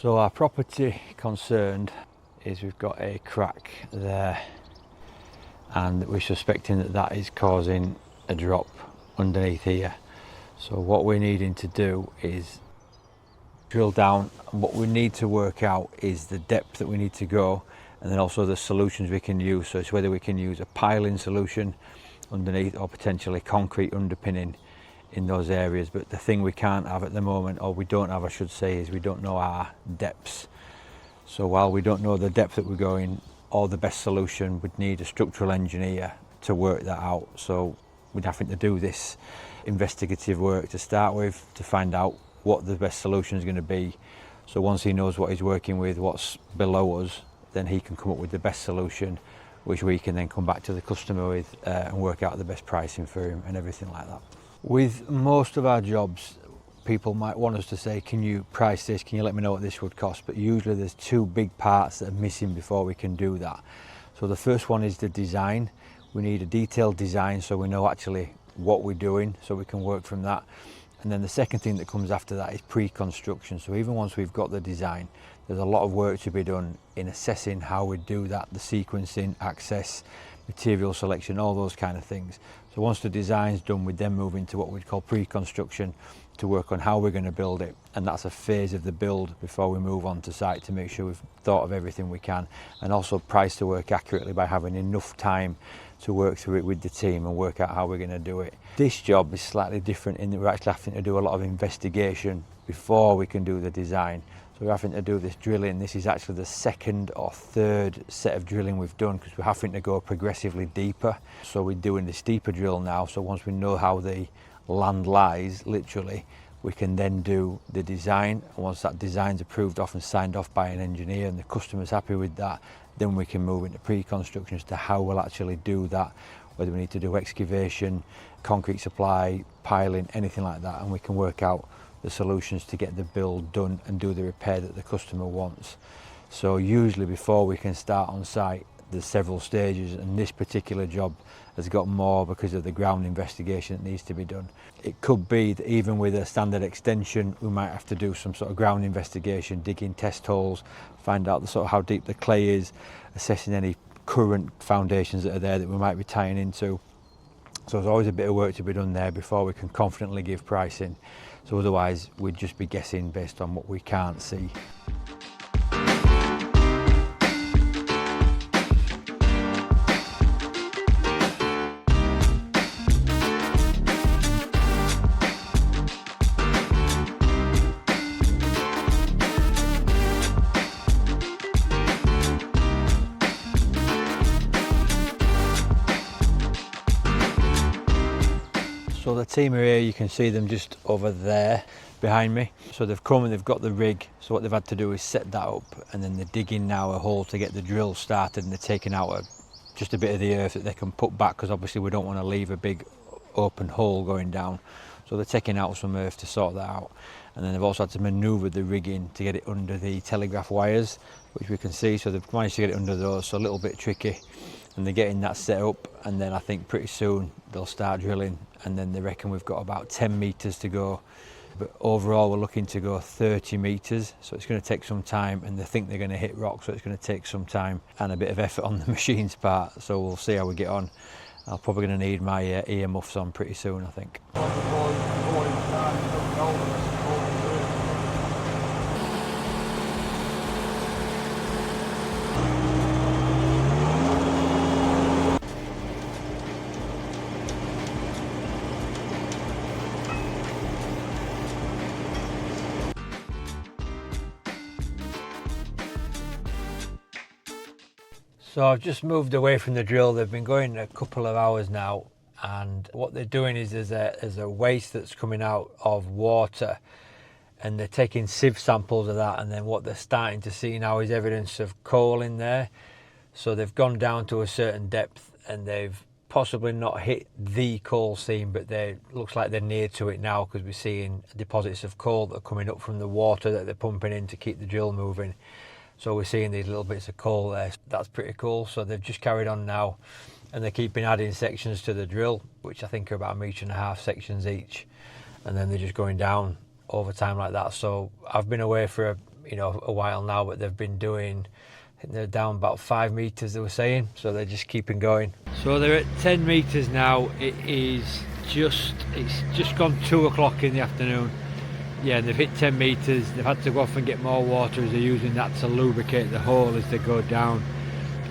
So our property concerned is we've got a crack there, and we're suspecting that that is causing a drop underneath here. So what we're needing to do is drill down, and what we need to work out is the depth that we need to go, and then also the solutions we can use. So it's whether we can use a piling solution underneath or potentially concrete underpinning in those areas. But the thing we can't have at the moment, or we don't have I should say, is we don't know our depths. So while we don't know the depth that we're going or the best solution, we'd need a structural engineer to work that out. So we'd have to do this investigative work to start with to find out what the best solution is going to be. So once he knows what he's working with, what's below us, then he can come up with the best solution, which we can then come back to the customer with and work out the best pricing for him and everything like that. With most of our jobs, people might want us to say, can you price this, can you let me know what this would cost? But usually there's two big parts that are missing before we can do that. So the first one is the design. We need a detailed design so we know actually what we're doing, so we can work from that. And then the second thing that comes after that is pre-construction. So even once we've got the design, there's a lot of work to be done in assessing how we do that, the sequencing, access, material selection, all those kind of things. So once the design's done, we then move into what we'd call pre-construction to work on how we're going to build it. And that's a phase of the build before we move on to site to make sure we've thought of everything we can, and also price the work accurately by having enough time to work through it with the team and work out how we're going to do it. This job is slightly different in that we're actually having to do a lot of investigation before we can do the design. So we're having to do this drilling. This is actually the second or third set of drilling we've done because we're having to go progressively deeper. So we're doing this deeper drill now. So once we know how the land lies, literally, we can then do the design. And once that design's approved off and signed off by an engineer and the customer's happy with that, then we can move into pre-construction as to how we'll actually do that, whether we need to do excavation, concrete supply, piling, anything like that, and we can work out the solutions to get the build done and do the repair that the customer wants. So usually before we can start on site, there's several stages, and this particular job has got more because of the ground investigation that needs to be done. It could be that even with a standard extension, we might have to do some sort of ground investigation, digging test holes, find out the sort of how deep the clay is, assessing any current foundations that are there that we might be tying into. So there's always a bit of work to be done there before we can confidently give pricing. So otherwise we'd just be guessing based on what we can't see. So the team are here, you can see them just over there behind me. So they've come and they've got the rig. So what they've had to do is set that up, and then they're digging now a hole to get the drill started, and they're taking out just a bit of the earth that they can put back, because obviously we don't want to leave a big open hole going down. So they're taking out some earth to sort that out. And then they've also had to manoeuvre the rig in to get it under the telegraph wires, which we can see. So they've managed to get it under those, so a little bit tricky. And they're getting that set up, and then I think pretty soon they'll start drilling, and then they reckon we've got about 10 metres to go. But overall we're looking to go 30 metres, so it's going to take some time, and they think they're going to hit rock, so it's going to take some time and a bit of effort on the machine's part. So we'll see how we get on. I'm probably going to need my ear muffs on pretty soon, I think. So I've just moved away from the drill. They've been going a couple of hours now, and what they're doing is there's a waste that's coming out of water, and they're taking sieve samples of that, and then what they're starting to see now is evidence of coal in there. So they've gone down to a certain depth, and they've possibly not hit the coal seam, but they looks like they're near to it now, because we're seeing deposits of coal that are coming up from the water that they're pumping in to keep the drill moving. So we're seeing these little bits of coal there. That's pretty cool. So they've just carried on now, and they're keeping adding sections to the drill, which I think are about 1.5 metre sections each, and then they're just going down over time like that. So I've been away for you know, a while now, but they've been doing, I think they're down about 5 meters, they were saying, so they're just keeping going. So they're at 10 meters now. It's just gone 2 o'clock in the afternoon. Yeah, they've hit 10 meters. They've had to go off and get more water as they're using that to lubricate the hole as they go down.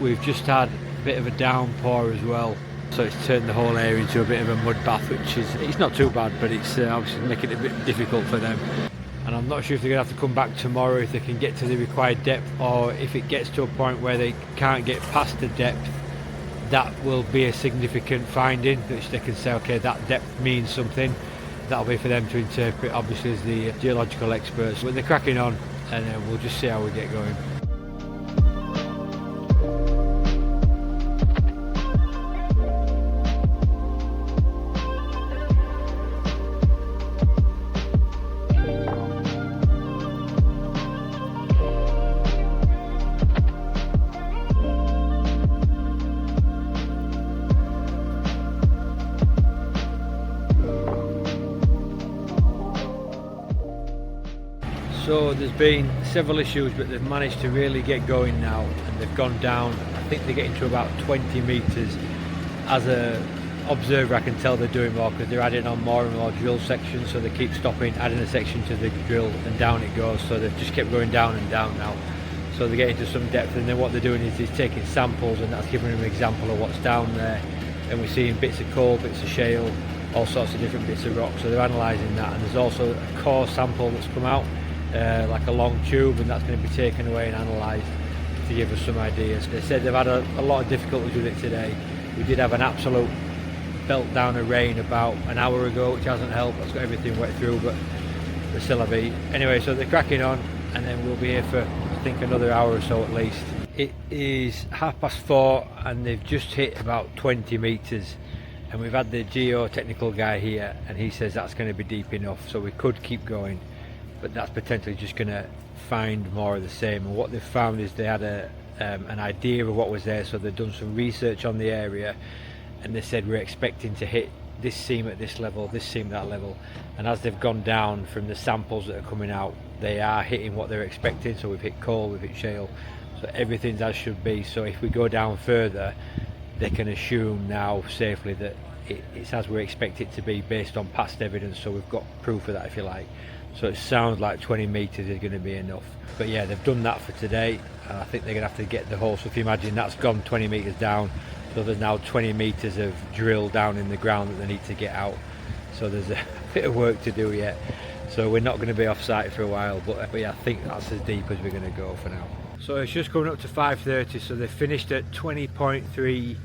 We've just had a bit of a downpour as well, so it's turned the whole area into a bit of a mud bath, which is, it's not too bad, but it's obviously making it a bit difficult for them. And I'm not sure if they're going to have to come back tomorrow if they can get to the required depth, or if it gets to a point where they can't get past the depth, that will be a significant finding, which they can say, okay, that depth means something. That'll be for them to interpret, obviously, as the geological experts. But they're cracking on, and we'll just see how we get going. So there's been several issues, but they've managed to really get going now, and they've gone down. I think they're getting to about 20 meters. As a observer, I can tell they're doing more because they're adding on more and more drill sections, so they keep stopping, adding a section to the drill, and down it goes. So they've just kept going down and down now. So they're getting to some depth, and then what they're doing is taking samples, and that's giving them an example of what's down there. And we're seeing bits of coal, bits of shale, all sorts of different bits of rock. So they're analysing that, and there's also a core sample that's come out. Like a long tube, and that's going to be taken away and analysed to give us some ideas. They said they've had a lot of difficulties with it today. We did have an absolute belt down of rain about an hour ago, which hasn't helped. That's got everything wet through, but they still have it. Anyway, so they're cracking on, and then we'll be here for, I think, another hour or so at least. It is 4:30, and they've just hit about 20 metres, and we've had the geotechnical guy here, and he says that's going to be deep enough, so we could keep going. But that's potentially just going to find more of the same. And what they've found is they had an idea of what was there, so they've done some research on the area, and they said we're expecting to hit this seam at this level, this seam at that level. And as they've gone down from the samples that are coming out, they are hitting what they're expecting. So we've hit coal, we've hit shale, so everything's as should be. So if we go down further, they can assume now safely that it's as we expect it to be based on past evidence. So we've got proof of that, if you like. So it sounds like 20 metres is going to be enough. But yeah, they've done that for today, and I think they're going to have to get the hole. So if you imagine, that's gone 20 metres down, so there's now 20 metres of drill down in the ground that they need to get out. So there's a bit of work to do yet. So we're not going to be off site for a while, but yeah, I think that's as deep as we're going to go for now. So it's just coming up to 5:30, so they finished at 20.3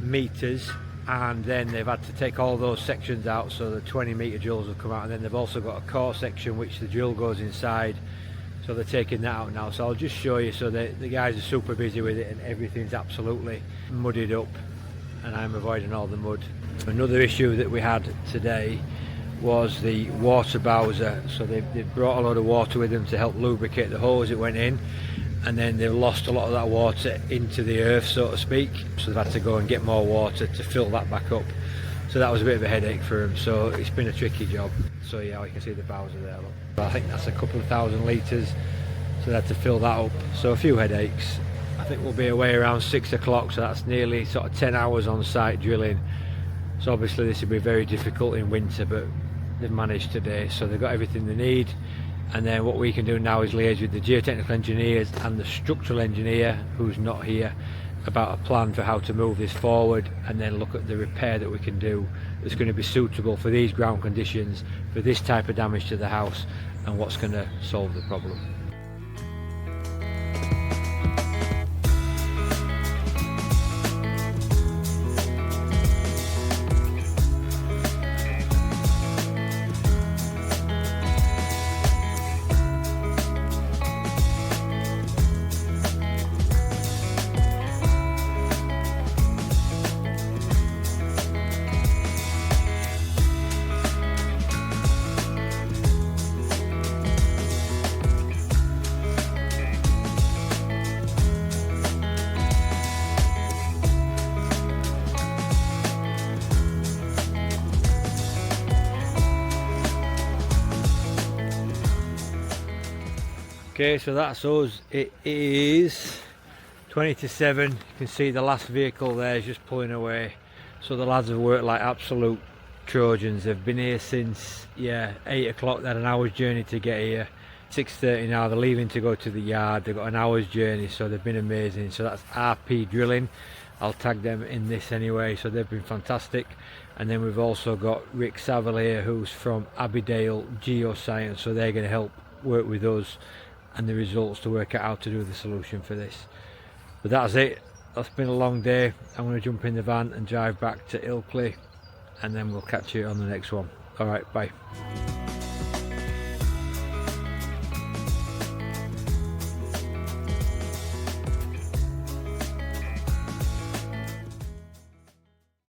metres. And then they've had to take all those sections out, so the 20 metre drills have come out, and then they've also got a core section which the drill goes inside, so they're taking that out now. So I'll just show you. So the guys are super busy with it, and everything's absolutely muddied up, and I'm avoiding all the mud. Another issue that we had today was the water bowser. So they brought a lot of water with them to help lubricate the hole as it went in, and then they've lost a lot of that water into the earth, so to speak, so they've had to go and get more water to fill that back up. So that was a bit of a headache for them, so it's been a tricky job. So yeah, you can see the bowser there, look. I think that's a couple of thousand litres, so they had to fill that up, so a few headaches. I think we'll be away around 6 o'clock, so that's nearly sort of 10 hours on site drilling. So obviously this will be very difficult in winter, but they've managed today, so they've got everything they need. And then what we can do now is liaise with the geotechnical engineers and the structural engineer, who's not here, about a plan for how to move this forward, and then look at the repair that we can do that's going to be suitable for these ground conditions, for this type of damage to the house, and what's going to solve the problem. Okay, so that's us. It is 20 to 7. You can see the last vehicle there is just pulling away. So the lads have worked like absolute Trojans. They've been here since 8 o'clock. They had an hour's journey to get here. 6:30 now. They're leaving to go to the yard. They've got an hour's journey, so they've been amazing. So that's RP Drilling. I'll tag them in this anyway. So they've been fantastic. And then we've also got Rick Saville here, who's from Abbeydale Geoscience. So they're going to help work with us and the results to work out how to do the solution for this. But that's it. That's been a long day. I'm going to jump in the van and drive back to Ilkley, and then we'll catch you on the next one. Alright, bye.